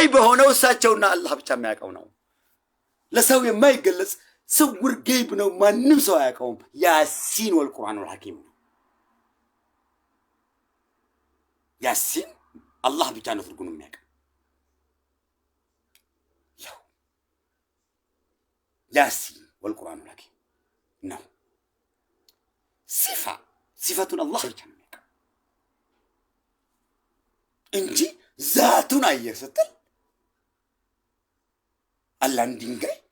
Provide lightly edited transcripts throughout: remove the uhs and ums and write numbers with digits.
غيب هنا وساتشونا الله بتشام ياكونه لسوي ما يجلس سور غيبنا ما نمسوا ياكون ياسين والقرآن الحكيم ياسين الله بتشانه ترجمون ميك ياسين والقرآن الحكيم نعم صفة الله بتشانه ميك إنجي ذاتنا يستل الله ندينجاي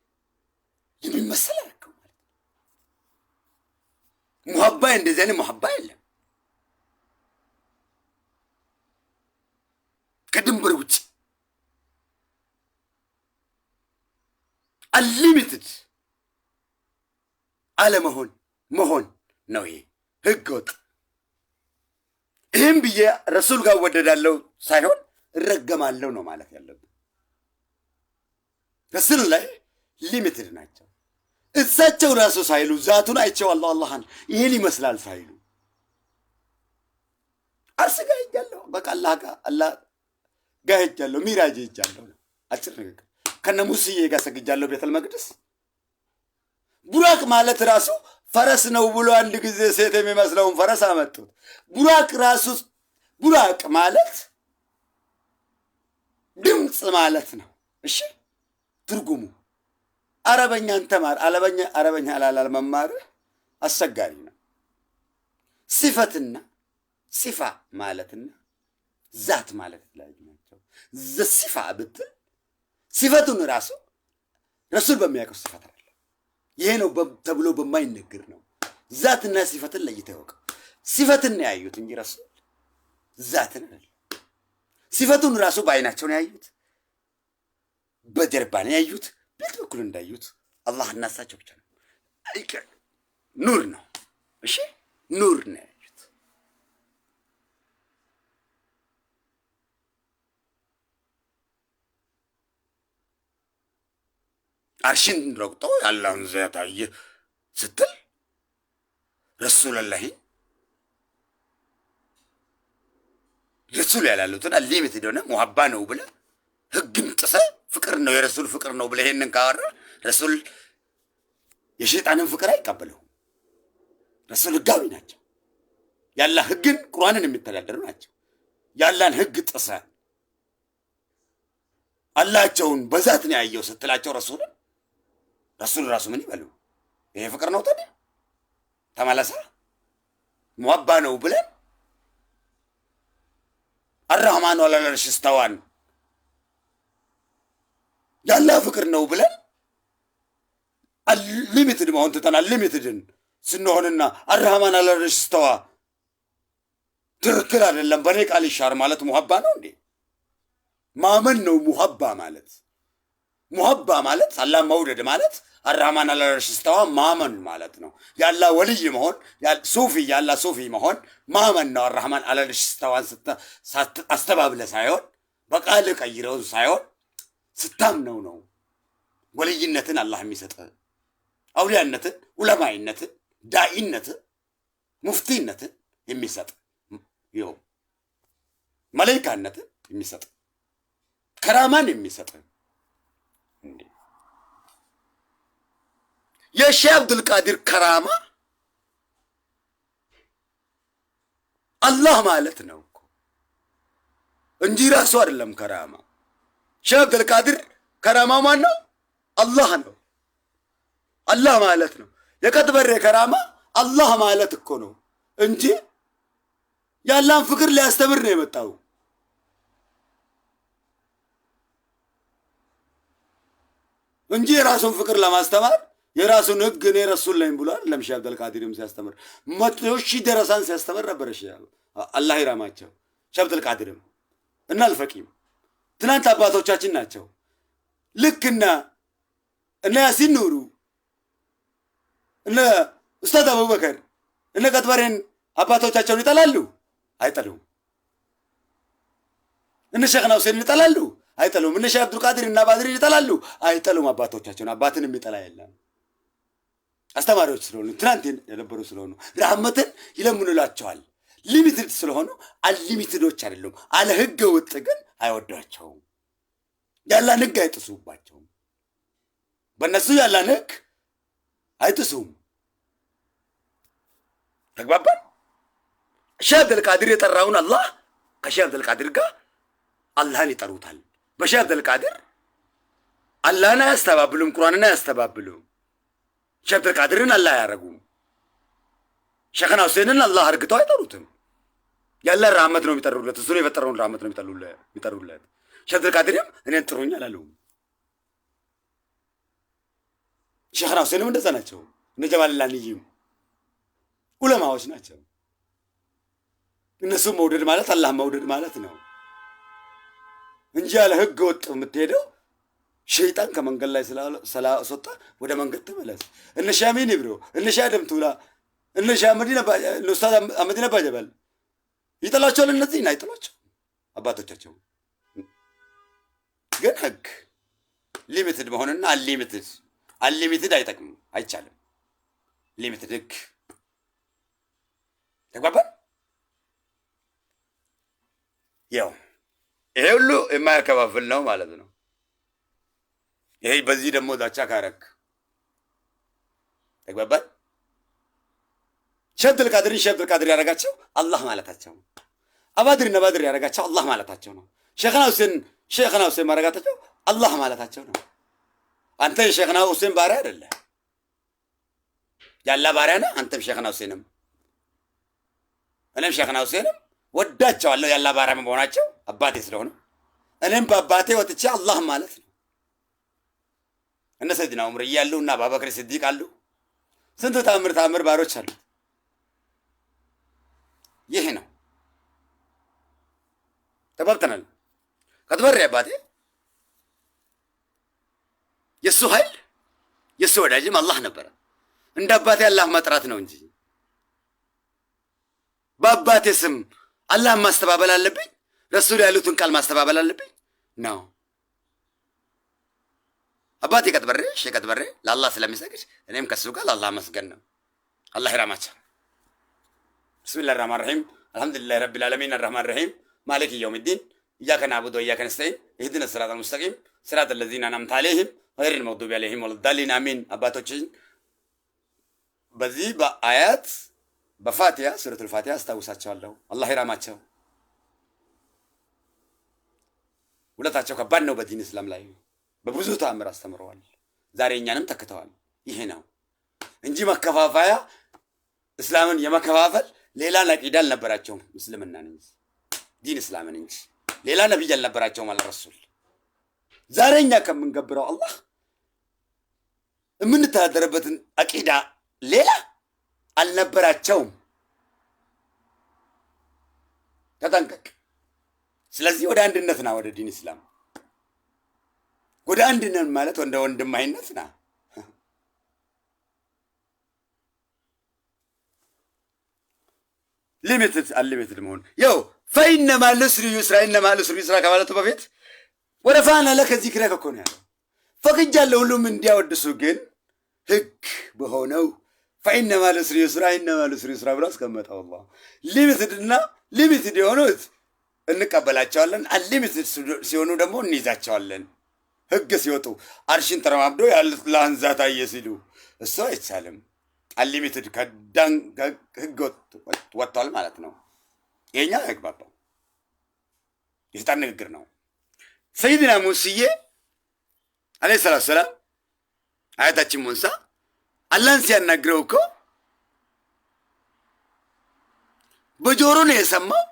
يبي مسألة لكم محبة عند زين محبة إلا كدم بروتي unlimited على مهون نوعي هجوت هم بيجي رسول قا وددالو سايون الرقم على لونه مالك يلا رسول الله limited ناتشو እሳቸው ራሱ ሳይሉ ዛቱን አይቼዋለሁ አላህን ይሄን ይመስላል ሳይሉ አርስጋ ይያለሁ በቃ አላህ ጋር ይያለሁ ሚራጅ ይያለሁ አጭር ነገር ከነ ሙስዬ ጋር ሰግጃለሁ ቤተል መቅደስ ቡራቅ ማለት ራሱ ፈረስ ነው ብሎ አንድ ጊዜ ሴት የሚመስለውን ፈረስ አመጡት ቡራቅ ማለት ድምጽ ማለት ነው እሺ ትርጉሙ አረበኛ እንተማር አረበኛ አላላል መማር አስቸጋሪ ነው ሲፋ ማለትና ዛት ማለት ላይ ናቸው ዘሲፋ ብትል ሲፈቱን ራሱ ረሱል በሚያውቀው ሲፈት አይደለም ይሄ ነው ተብሎ በማይነገር ነው ዛትና ሲፈትን ለይተው ያውቀው ሲፈትን ነው ያዩት እንጂ ረሱል ዛትን አይደለም ሲፈቱን ራሱ ባይናቸው ነው ያዩት በጀርባ ነው ያዩት በትክክል እንዳዩት አላህ እናሳቸው ብቻ ነው አይቀር ኑር ነው እሺ ኑር ነው ያዩት አርሽን ረግጦ ያላውን ዘያታየ ስትል ረሱላህ ረሱል ያላሉትና ሊሚትድ ሆነ ሙሐባ ነው ብለ ህግም ጥሰ ፍቅር ነው የረሱል ፍቅር ነው ብለ ይሄንን ካወራ ረሱል የሸይጣንን ፍቅር አይቀበለው ረሱል ህጋዊ ናቸው ያላህ ህግን ቁርአንን የሚተዳደሩ ናቸው ያላህን ህግ ጥሰ አላህቸውን በዛት ነው ያየው ስትላቸው ረሱል ራሱ ምን ይበሉ ይሄ ፍቅር ነው ታዲያ ተመለሰ ሙሐባ ነው ብለ الرحمن ولا العرش استوى ያላህ ፍቅር ነው ብለን ሊሚትድ ማውንት ተና ሊሚትድን ስንሆንና الرحمن على العرش استوى ትክክል አይደለም በኔ ቃል ይሻር ማለት ሙሐባ ነው እንዴ ማመን ነው ሙሐባ ማለት አላህ መውደድ ማለት الرحمن على العرش استوى ማመን ማለት ነው ያላህ ወልይ መሆን ያላህ ሱፊ መሆን ማመን ነው الرحمن على العرش استوى አስተባብለ ሳይሆን በቃል ቀይረው ሳይሆን ስታምነው ነው ወልይነትን አላህ የሚሰጥ አውሊያነትን ዑለማይነትን ዳኢነትን ሙፍቲነትን የሚሰጥ ይው መላእክትነትን የሚሰጥ ከራማን የሚሰጥ እንዴ የሼህ አብዱል ቃዲር ከራማ አላህ ማለት ነው እኮ እንጂ ራሱ አይደለም ከራማ ሼህ አብዱል ቃዲር ከራማ ማን ነው አላህ ነው አላህ ማለት ነው የቀጥበሬ ከራማ አላህ ማለት እኮ ነው እንጂ ያላህን ፍቅር ሊያስተምር ነው የመጣው እንጂ የራሱን ፍቅር ለማስተማር የራሱን ህግ ነው ረሱል ላይ ብሏል ለምሻ አብዱል ቃዲርም ሲያስተምር መጥቶሽ ደረሳን ሲያስተምር ነበር እሺ አላህ ይራማቸው ሼህ አብዱል ቃዲርም እና አልፈቂም ትናንት አባቶቻችን ናቸው ልክና እነ ያሲን ኑሩ እነ ኡስታዝ አቡበከር እነ ቀጥበሬን አባቶቻቸውን ይጠላሉ አይጠሉም እነ ሼኽና ሁሴን ይጠላሉ አይጠሉም እነ ሼህ አብዱል ቃዲር እና ባድሪ ይጠላሉ አይጠሉም አባቶቻቸውን አባትን የሚጠላ የለም አስተማሪዎች ስለሆኑ ትናንት የነበሩ ስለሆኑ ረህመትን ይለምኑላቸዋል ሊሚትድ ስለሆኑ አንሊሚትዶች አይደሉም አለ ህገ ወጥ ግን አይወዷቸውም ያላን ህግ አይጥሱባቸውም። በእነሱ ያላን ህግ አይጥሱም። ተግባባን? ሼህ አብዱልቃድር የጠራውን አላህ ከሼህ አብዱልቃድር ጋር አላህን ይጠሩታል። በሼህ አብዱልቃድር አላህን አያስተባብሉም፣ ቁርአንን አያስተባብሉም። ሼህ አብዱልቃድርን አላህ አያረጉም። ሼኽና ሁሴንን አላህ አርግተው አይጠሩትም። ያላህ ራህመት ነው የሚጠሩለት። እሱን የፈጠረውን ራህመት ነው የሚጠሩለት። ሼህ አብዱልቃድርም እኔን ጥሩኝ አላለውም። ሼኽና ሁሴንም እንደዛ ናቸው። እነ ጀማል ላንይም ዑለማዎች ናቸው። እነሱም መውደድ ማለት አላህ መውደድ ማለት ነው እንጂ ያለ ህገ ወጥ የምትሄደው ሸይጣን ከመንገድ ላይ ስላስወጣ ወደ መንገድ ተመለስ። እነ ሼህ አሚን ኢብሮ፣ እነ ሼህ አደም ቱላ፣ እነ ሼህ ኡስታዝ አህመዲን አባ ጀበል ይጠላቸዋል። እነዚህን አይጠላቸው አባቶቻቸው። ግን ህግ ሊሚትድ መሆንና አንሊሚትድ አይጠቅምም፣ አይቻልም። ሊሚትድ ህግ ተግባባን? ያው ይሄ ሁሉ የማያከፋፍል ነው ማለት ነው። ይሄ በዚህ ደግሞ ዛቻ ካረክ ተግባባን? ሼህ አብዱልቃድር ያደረጋቸው አላህ ማለታቸው ነው። አባድርና ባድር ያደረጋቸው አላህ ማለታቸው ነው። ሼኽና ሁሴን ማረጋታቸው አላህ ማለታቸው ነው። አንተ የሼኽና ሁሴን ባሪያ አይደለ፣ ያላ ባሪያ ነህ። አንተም ሼኽና ሁሴንም እኔም ሼኽና ሁሴንም ወዳቸዋለሁ ያላ ባሪያ መሆናቸው አባቴ ስለሆነ እኔም በአባቴ ወጥቼ አላህ ማለት ነው። እነ ሰይድና ዑመር እያሉ እና አቡበክር ሲዲቅ አሉ። ስንት ታምር ባሮች አሉ። ይሄ ነው ተባብተናል። ከተበረ አባቴ የሱ ኃይል የሱ ወዳጅም አላህ ነበረ። እንደ አባቴ አላህ መጥራት ነው እንጂ በአባቴ ስም አላህ ማስተባበል አለብኝ፣ ረሱል ያሉትን ቃል ማስተባበል አለብኝ ነው። አባቴ ቀጥበሬ ለአላህ ስለሚሰግድ እኔም ከሱ ጋር ለአላህ መስገን ነው። አላህ ይራማቸው። ብስሚላህ ራህማን ራሂም አልሐምዱሊላህ ረቢል ዓለሚን አርራህማን ራሂም ማሊክ የውሚዲን ኢያከ ነዕቡዱ ወኢያከ ነስተዒን ኢህዲነ ሲራጠል ሙስተቂም ሲራጠል ለዚነ አንዐምተ ዐለይሂም ገይሪል መግዱቢ ዐለይሂም ወለዳሊን አሚን። አባቶችን በዚህ በአያት በፋቲያ ሱረቱል ፋቲያ አስታውሳቸዋለሁ። አላህ ይራማቸው። ውለታቸው ከባድ ነው። በዲን እስላም ላይ በብዙ ተአምር አስተምረዋል። ዛሬ እኛንም ተክተዋል። ይሄ ነው እንጂ መከፋፈያ እስላምን የመከፋፈል ሌላ አቂዳ አልነበራቸውም። እስልምናን እንጂ ዲን እስላምን እንጂ ሌላ ነብይ አልነበራቸውም አለ ረሱል። ዛሬ እኛ ከምንገብረው አላህ የምንተዳደርበትን አቂዳ ሌላ አልነበራቸውም። ተጠንቀቅ። ስለዚህ ወደ አንድነት ና፣ ወደ ዲን እስላም ወደ አንድነት ማለት ወደ ወንድማይነት ና። ሊሚትድ መሆን ያው ፈኢነማ ልዑስሪ ዩስራ ከማለቱ በፊት ወረፋዕና ለከ ዚክረከ እኮ ነው ያለው። ፈቅጃለሁ ሁሉም እንዲያወድሱ ግን ህግ በሆነው ፈኢነማ ልዑስሪ ዩስራ ብሎ አስቀመጠው አላህ። ሊሚትድ የሆኑት እንቀበላቸዋለን፣ አንሊሚትድ ሲሆኑ ደግሞ እንይዛቸዋለን። ህግ ሲወጡ አርሽን ተረማምዶ የአላህን ዛት አየ ሲሉ እሱ አይቻልም። አንሊሚትድ ህግ ወጥቷል ማለት ነው። የኛ አይግባባው የሰይጣን ንግግር ነው። ሰይድና ሙስዬ አለይሂ ሰላቱ ሰላም አያታችን ሙሳ አላህን ሲያናግረው እኮ በጆሮ ነው የሰማው፣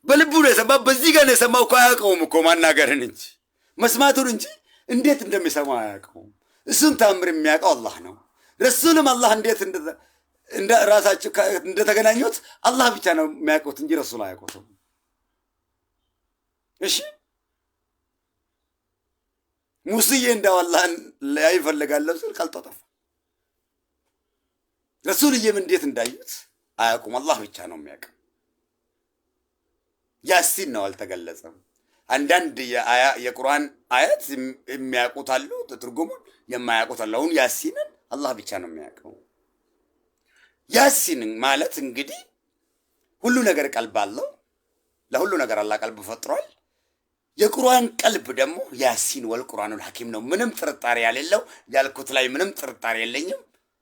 በልቡ ነው የሰማው። በዚህ ጋር ነው የሰማው እኮ አያውቀውም እኮ ማናገርን እንጂ መስማቱን እንጂ እንዴት እንደሚሰማው አያውቀውም። እሱን ታምር የሚያውቀው አላህ ነው። ረሱልም አላህ እንዴት እንደ ራሳቸው እንደተገናኙት አላህ ብቻ ነው የሚያውቁት እንጂ ረሱል አያውቁትም። እሺ ሙስዬ እንዳው አላህን ላይ ይፈልጋለሁ ሲል ካልተጠፋ ረሱልዬም እንዴት እንዳዩት አያውቁም። አላህ ብቻ ነው የሚያውቀው። ያሲን ነው አልተገለጸም። አንዳንድ የቁርአን አያት የሚያውቁት አሉ፣ ትርጉሙን የማያውቁት አሉ። አሁን ያሲንን አላህ ብቻ ነው የሚያውቀው። ያሲን ማለት እንግዲህ ሁሉ ነገር ቀልብ አለው። ለሁሉ ነገር አላህ ቀልብ ፈጥሯል። የቁርአን ቀልብ ደግሞ ያሲን ወልቁርአኑል ሐኪም ነው። ምንም ጥርጣሬ ያሌለው ያልኩት ላይ ምንም ጥርጣሬ የለኝም።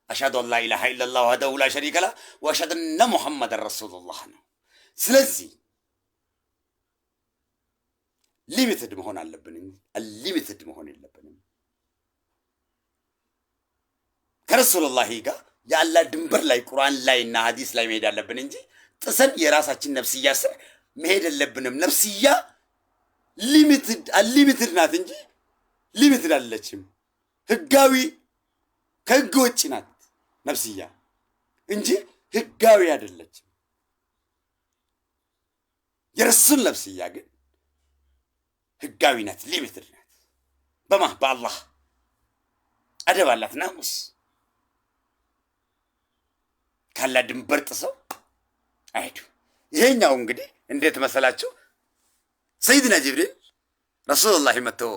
አሽሀዱ አን ላ ኢላሃ ኢለላህ ወህደሁ ላ ሸሪከ ለህ ወአሽሀዱ አነ ሙሐመደን ረሱሉላህ ነው። ስለዚህ ሊሚትድ መሆን አለብን እንጂ አንሊሚትድ መሆን የለብንም። ከረሱሉላህ ጋር የአላህ ድንበር ላይ ቁርአን ላይ እና ሐዲስ ላይ መሄድ አለብን እንጂ ጥሰን የራሳችን ነፍስያ ስር መሄድ የለብንም። ነፍስያ ሊሚትድ ናት እንጂ ሊሚትድ አለችም። ህጋዊ ከህግ ውጭ ናት ነፍስያ እንጂ ህጋዊ አይደለችም። የረሱል ነፍስያ ግን ህጋዊ ናት፣ ሊሚትድ ናት። በአላህ አደብ አላት፣ ናሙስ ካላ ድንበር ጥሰው አይሄዱ። ይሄኛው እንግዲህ እንዴት መሰላችሁ? ሰይድና ጅብሪል ረሱሉላህ መጥተው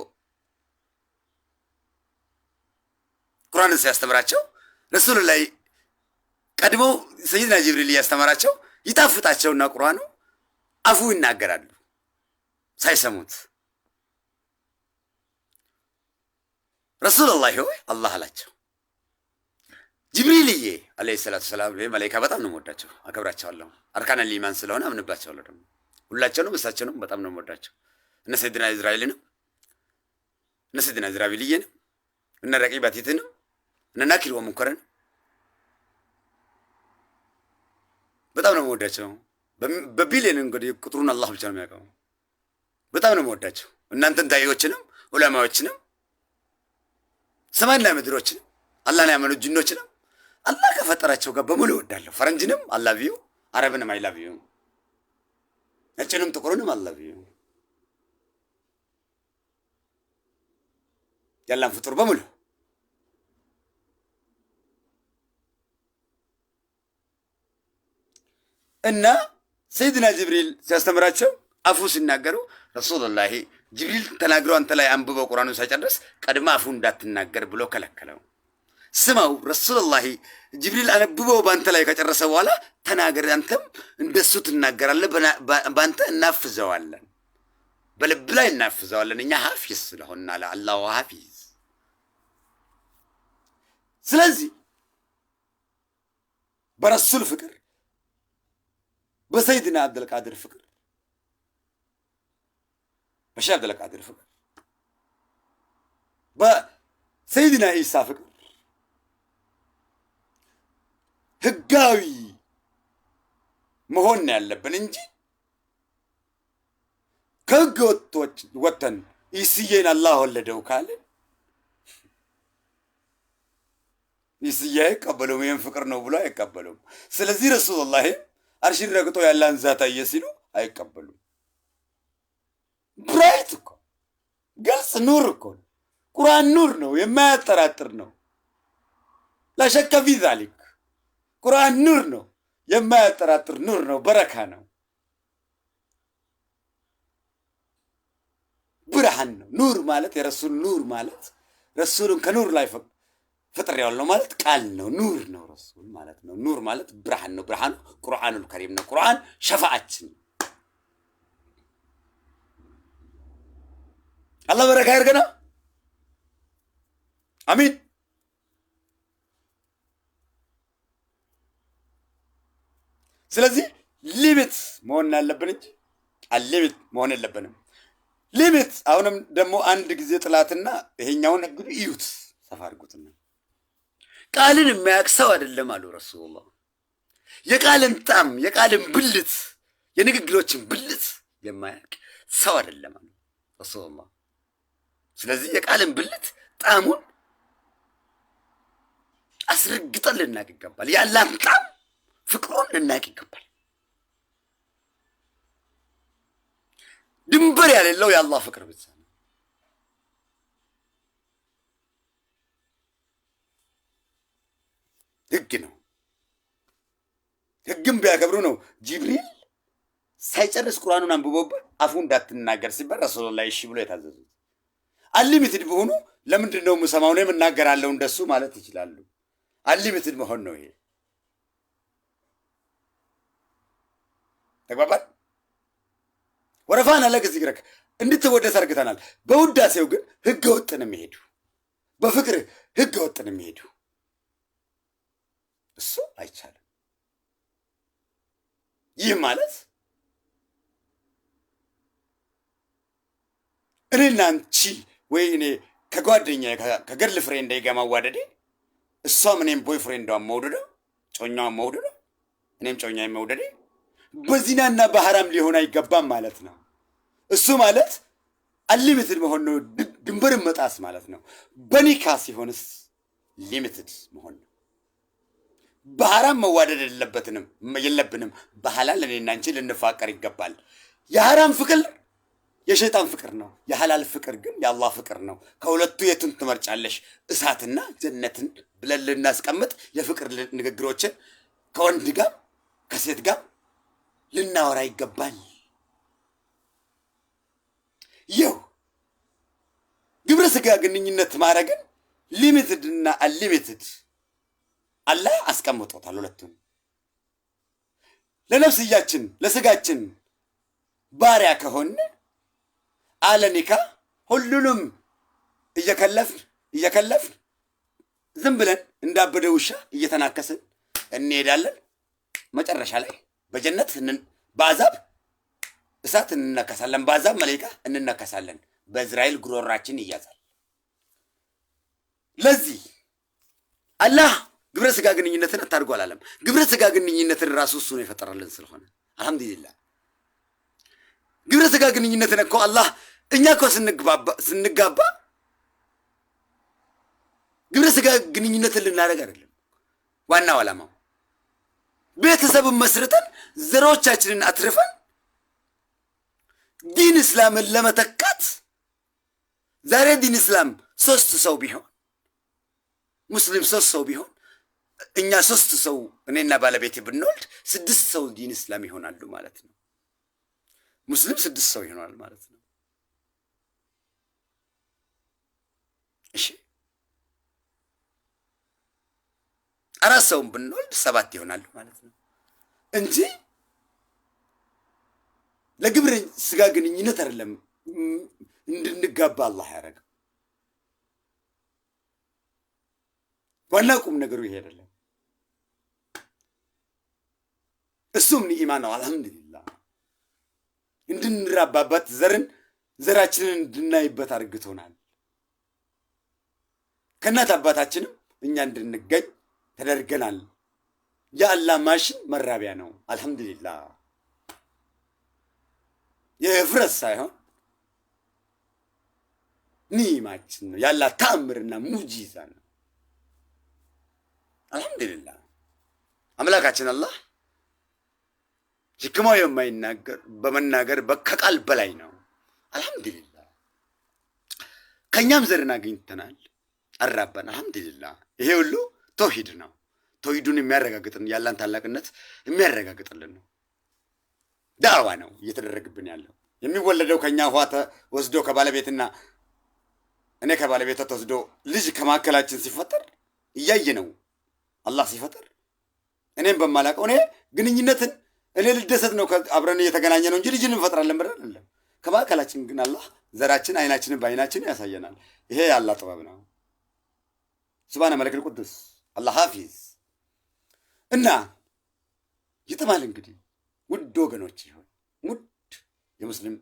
ቁርአንን ሲያስተምራቸው ረሱሉላህ ቀድመው ሰይድና ጅብሪል እያስተማራቸው ይጣፍጣቸውና ቁርአኑ አፉ ይናገራሉ ሳይሰሙት። ረሱሉላህ ሆይ አላህ አላቸው፣ ጅብሪልዬ አለይሂ ሰላቱ ሰላም መላኢካ በጣም ነው የምወዳቸው፣ አከብራቸዋለሁ። አርካነል ኢማን ስለሆነ አምንባቸዋለሁ። ደግሞ ሁላቸውንም እሳቸውንም በጣም ነው የምወዳቸው። እነ ሰይድና ኢዝራኤልንም እነ ሰይድና ኢዝራኤልንም እነ ረቂባቲትንም እነ ናኪር ወሙንከርን በጣም ነው የምወዳቸው። በቢሊየን እንግዲህ ቁጥሩን አላህ ብቻ ነው የሚያውቀው። በጣም ነው የምወዳቸው። እናንተን ዳኢዎችንም ዑለማዎችንም ሰማይና ምድሮችንም አላህን ያመኑ ጅኖችንም አላህ ከፈጠራቸው ጋር በሙሉ እወዳለሁ። ፈረንጅንም አላቪዩ፣ አረብንም አይላቪዩ፣ ነጭንም ጥቁሩንም አላቪዩ፣ ያላን ፍጡር በሙሉ እና ሰይድና ጅብሪል ሲያስተምራቸው አፉ ሲናገሩ ረሱሉላህ ጅብሪል ተናግረው አንተ ላይ አንብበው ቁርአኑን ሳይጨርስ ቀድማ አፉ እንዳትናገር ብሎ ከለከለው። ስማው ረሱሉላህ ጅብሪል አንብበው ባንተ ላይ ከጨረሰ በኋላ ተናገር፣ አንተም እንደሱ ትናገራለህ፣ ባንተ እናፍዘዋለን፣ በልብ ላይ እናፍዘዋለን። እኛ ሐፊዝ ስለሆነ አላሁ ሐፊዝ። ስለዚህ በረሱል ፍቅር፣ በሰይድና አብዱልቃድር ፍቅር፣ በሼህ አብዱልቃድር ፍቅር፣ በሰይድና ኢሳ ፍቅር ህጋዊ መሆን ያለብን እንጂ ከህገ ወጥተን ኢስዬን አላህ ወለደው ካልን ኢስዬ አይቀበሉም። ይህን ፍቅር ነው ብሎ አይቀበሉም። ስለዚህ ረሱሉላህ አርሽን ረግጦ ያላን ዛት አየ ሲሉ አይቀበሉም። ብራይት እኮ ግልጽ ኑር እኮ ቁርአን ኑር ነው፣ የማያጠራጥር ነው። ላሸከ ፊ ዛሊክ ቁርአን ኑር ነው፣ የማያጠራጥር ኑር ነው፣ በረካ ነው፣ ብርሃን ነው። ኑር ማለት የረሱል ኑር ማለት ረሱልን ከኑር ላይ ፈጥሬዋለሁ ማለት ቃል ነው። ኑር ነው ረሱል ማለት ነው። ኑር ማለት ብርሃን ነው። ብርሃኑ ቁርአኑል ከሪም ነው። ቁርአን ሸፋዓችን። አላህ በረካ ያርገና። አሚን። ስለዚህ ሊሚት መሆን ያለብን እንጂ አልሊሚት መሆን የለብንም። ሊሚት አሁንም ደግሞ አንድ ጊዜ ጥላትና ይሄኛውን እንግዲህ እዩት፣ ሰፋ አድርጉትና ቃልን የሚያውቅ ሰው አይደለም አሉ ረሱሉላህ። የቃልን ጣም፣ የቃልን ብልት፣ የንግግሮችን ብልት የማያውቅ ሰው አይደለም አሉ ረሱሉላህ። ስለዚህ የቃልን ብልት ጣሙን አስረግጠን ልናውቅ ይገባል። ያላን ጣም ፍቅሩን ልናውቅ ይገባል። ድንበር ያሌለው የአላህ ፍቅር ብቻ ነው። ህግ ነው። ህግም ቢያከብሩ ነው ጅብሪል ሳይጨርስ ቁርአኑን አንብቦበት አፉ እንዳትናገር ሲባል ረሱሉላህ እሺ ብሎ የታዘዙት። አንሊሚትድ በሆኑ ለምንድን ነው የምሰማው ነው የምናገራለሁ እንደሱ ማለት ይችላሉ። አንሊሚትድ መሆን ነው ይሄ። ተግባባን? ወረፋና ለክ ዚክረክ እንድትወደስ አድርገናል። በውዳሴው ግን ህገ ወጥ ነው የሚሄዱ፣ በፍቅር ህገ ወጥ ነው የሚሄዱ። እሱ አይቻልም። ይህ ማለት እኔና አንቺ ወይ እኔ ከጓደኛ ከገርል ፍሬንድ ጋር ማዋደዴ እሷም እኔም ቦይ ፍሬንዷን መውደደ ጮኛዋን መውደደ እኔም ጮኛዬን መውደዴ በዚናና በሐራም ሊሆን አይገባም ማለት ነው። እሱ ማለት አንሊሚትድ መሆን ነው፣ ድንበርን መጣስ ማለት ነው። በኒካ ሲሆንስ ሊሚትድ መሆን ነው። በሐራም መዋደድ የለብንም። በሐላል እኔና አንቺ ልንፋቀር ይገባል። የሐራም ፍቅር የሸይጣን ፍቅር ነው። የሐላል ፍቅር ግን የአላህ ፍቅር ነው። ከሁለቱ የቱን ትመርጫለሽ? እሳትና ጀነትን ብለን ልናስቀምጥ የፍቅር ንግግሮችን ከወንድ ጋር ከሴት ጋር ልናወራ ይገባል። ይው ግብረ ስጋ ግንኙነት ማድረግን ሊሚትድ እና አንሊሚትድ አላህ አስቀምጦታል። ሁለቱም ለነፍስያችን ለስጋችን ባሪያ ከሆነ አለ ኒካ ሁሉንም እየከለፍን ዝም ብለን እንዳበደ ውሻ እየተናከስን እንሄዳለን። መጨረሻ ላይ በጀነት በአዛብ እሳት እንነከሳለን፣ በአዛብ መላእክት እንነከሳለን፣ በእዝራኤል ጉሮራችን ይያዛል። ለዚህ አላህ ግብረ ስጋ ግንኙነትን አታድርጉ አላለም። ግብረ ስጋ ግንኙነትን ራሱ እሱ ነው የፈጠረልን ስለሆነ አልሐምዱሊላህ። ግብረ ስጋ ግንኙነትን እኮ አላህ እኛ እኮ ስንጋባ ግብረ ስጋ ግንኙነትን ልናደርግ አይደለም ዋናው ዓላማው። ቤተሰብን መስርተን ዘሮቻችንን አትርፈን ዲን እስላምን ለመተካት ዛሬ ዲን እስላም 3 ሰው ቢሆን ሙስሊም 3 ሰው ቢሆን እኛ 3 ሰው እኔና ባለቤቴ ብንወልድ 6 ሰው ዲን እስላም ይሆናሉ ማለት ነው። ሙስሊም 6 ሰው ይሆናል ማለት ነው። እሺ 4 ሰውም ብንወልድ 7 ይሆናሉ ማለት ነው እንጂ ለግብረ ስጋ ግንኙነት አይደለም እንድንጋባ አላህ ያደረገው። ዋና ቁም ነገሩ ይሄ አይደለም። እሱም ኒዕማ ነው። አልሐምዱሊላህ እንድንራባባት ዘራችንን እንድናይበት አድርግቶናል። ከእናት አባታችንም እኛ እንድንገኝ ተደርገናል። የአላህ ማሽን መራቢያ ነው። አልሐምዱሊላህ የፍረስ ሳይሆን ኒዕማችን ነው። የአላህ ተአምርና ሙጂዛ ነው። አልሐምዱሊላህ አምላካችን አላህ ሕክማው የማይናገር በመናገር ከቃል በላይ ነው። አልሐምዱሊላህ ከኛም ዘርን አግኝተናል፣ አራባን። አልሐምዱሊላህ ይሄ ሁሉ ተውሂድ ነው። ተውሂዱን የሚያረጋግጥን ያላን ታላቅነት የሚያረጋግጥልን ነው። ዳዕዋ ነው እየተደረገብን ያለው። የሚወለደው ከኛ ኋተ ወስዶ ከባለቤትና እኔ ከባለቤቷ ተወስዶ ልጅ ከማከላችን ሲፈጠር እያየ ነው አላህ ሲፈጠር። እኔም በማላውቀው እኔ ግንኙነትን እኔ ልደሰት ነው አብረን እየተገናኘ ነው እንጂ ልጅን እንፈጥራለን ብለን አይደለም። ከማከላችን ግን አላህ ዘራችን አይናችንን በአይናችን ያሳየናል። ይሄ የአላህ ጥበብ ነው። ሱብሃነ መለክል ቅዱስ አላህ ሐፊዝ እና ይጥማል። እንግዲህ ውድ ወገኖች ይሁን ውድ የሙስሊም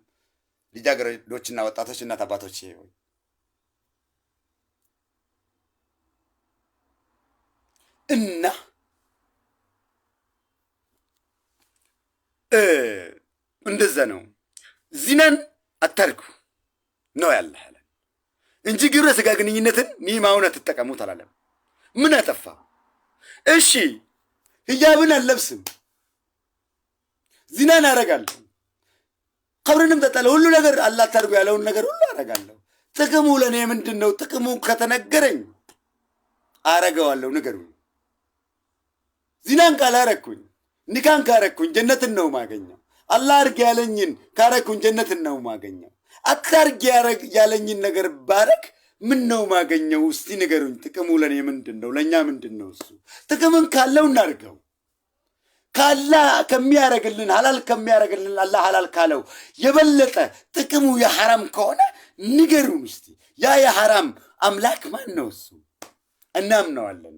ልጃገረዶችና ወጣቶች እናት አባቶች ይሁን እና እንደዛ ነው። ዚናን አታርጉ ነው ያለህ እንጂ ግብረ ስጋ ግንኙነትን ኒዕማውን አትጠቀሙት አላለም። ምን አጠፋ? እሺ ሂጃብን አልለብስም፣ ዚናን አረጋለሁ፣ ቀብርንም ጠጣለሁ፣ ሁሉ ነገር አላህ አታርጉ ያለውን ነገር ሁሉ አረጋለሁ። ጥቅሙ ለእኔ ምንድን ነው? ጥቅሙ ከተነገረኝ አረገዋለሁ። ንገሩኝ። ዚናን ካላረኩኝ ኒካን ካረኩኝ ጀነትን ነው ማገኘው። አላህ አርግ ያለኝን ካረኩኝ ጀነትን ነው ማገኘው። አታርግ ያለኝን ነገር ባረክ ምን ነው ማገኘው? እስቲ ንገሩኝ። ጥቅሙ ለኔ ምንድነው? ለኛ ምንድነው? እሱ ጥቅምን ካለው እናርገው፣ ካላህ ከሚያረግልን ሐላል ከሚያረግልን አላህ ሐላል ካለው የበለጠ ጥቅሙ የሐራም ከሆነ ንገሩን እስቲ። ያ የሐራም አምላክ ማን ነው? እሱ እናምነዋለን።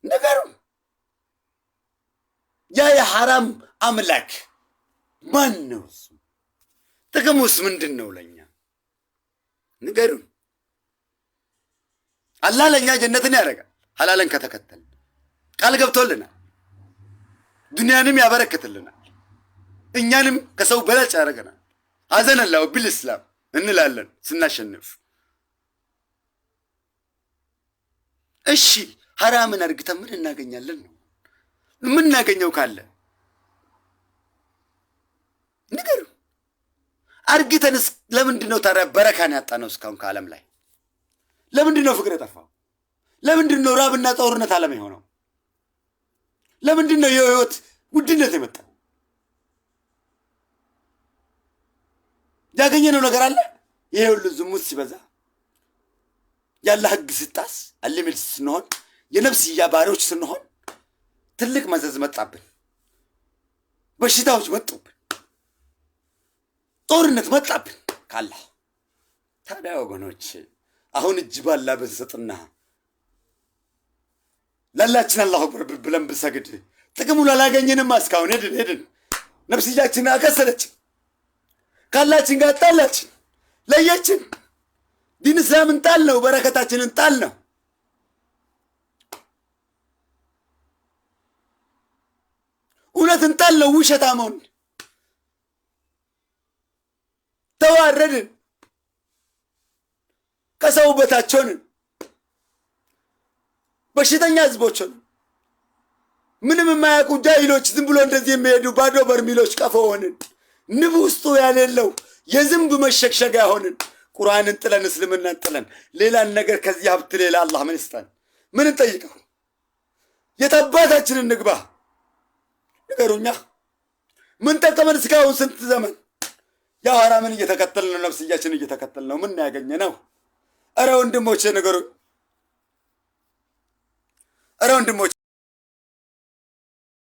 ንገሩን። ያ የሐራም አምላክ ማን ነው? እሱ ጥቅሙስ ምንድን ነው ለኛ? ንገሩን። አላህ ለኛ ጀነትን ያደርጋል ሐላልን ከተከተልን። ቃል ገብቶልናል። ዱንያንም ያበረክትልናል። እኛንም ከሰው በላጭ ያደርገናል። አዘነላሁ ቢልእስላም እንላለን ስናሸንፍ። እሺ ሐራምን አርግተን ምን እናገኛለን ነው? ምን እናገኘው ካለ ንገሩ። አርግተንስ ለምንድን ነው ታዲያ በረካን ያጣነው? እስካሁን ከዓለም ላይ ለምንድን ነው ፍቅር የጠፋው? ለምንድን ነው ራብና ጦርነት ዓለም የሆነው? ለምንድን ነው የህይወት ውድነት የመጣው? ያገኘነው ነገር አለ? ይሄ ሁሉ ዝሙት ሲበዛ፣ ያለ ህግ ሲጣስ፣ አለሚል ስንሆን፣ የነፍስያ ባሪዎች ስንሆን ትልቅ መዘዝ መጣብን። በሽታዎች መጡብን። ጦርነት መጣብን ካላህ። ታዲያ ወገኖች አሁን እጅ ባላ ብንሰጥና ላላችን አላሁ አክበር ብለን ብንሰግድ ጥቅሙን አላገኘንም። እስካሁን ሄድን ነፍስያችን አከሰለችን፣ ካላችን ጋር ጣላችን፣ ለየችን። ዲን እስላምን ጣል ነው፣ በረከታችንን ጣል ነው። እውነትን ጣል ነው፣ ውሸታሞን ተዋረድን፣ ከሰው በታች ሆንን፣ በሽተኛ ህዝቦች ሆንን። ምንም የማያውቁ ጃሂሎች፣ ዝም ብሎ እንደዚህ የሚሄዱ ባዶ በርሚሎች ቀፎ ሆንን። ንብ ውስጡ ያሌለው የዝንብ መሸግሸጊያ ሆንን። ቁርአንን ጥለን እስልምናን ጥለን ሌላን ነገር ከዚህ ሀብት ሌላ አላህ ምን ይስጠን? ምን እንጠይቀው? የታባታችንን ንግባ ንገሩኛ። ምን ጠቀመን እስካሁን ስንት ዘመን? ያው ሐራምን እየተከተልን ነው፣ ነፍስያችን እየተከተልን ነው። ምን ያገኘነው? ኧረ ወንድሞቼ ንገሩኝ። ኧረ ወንድሞቼ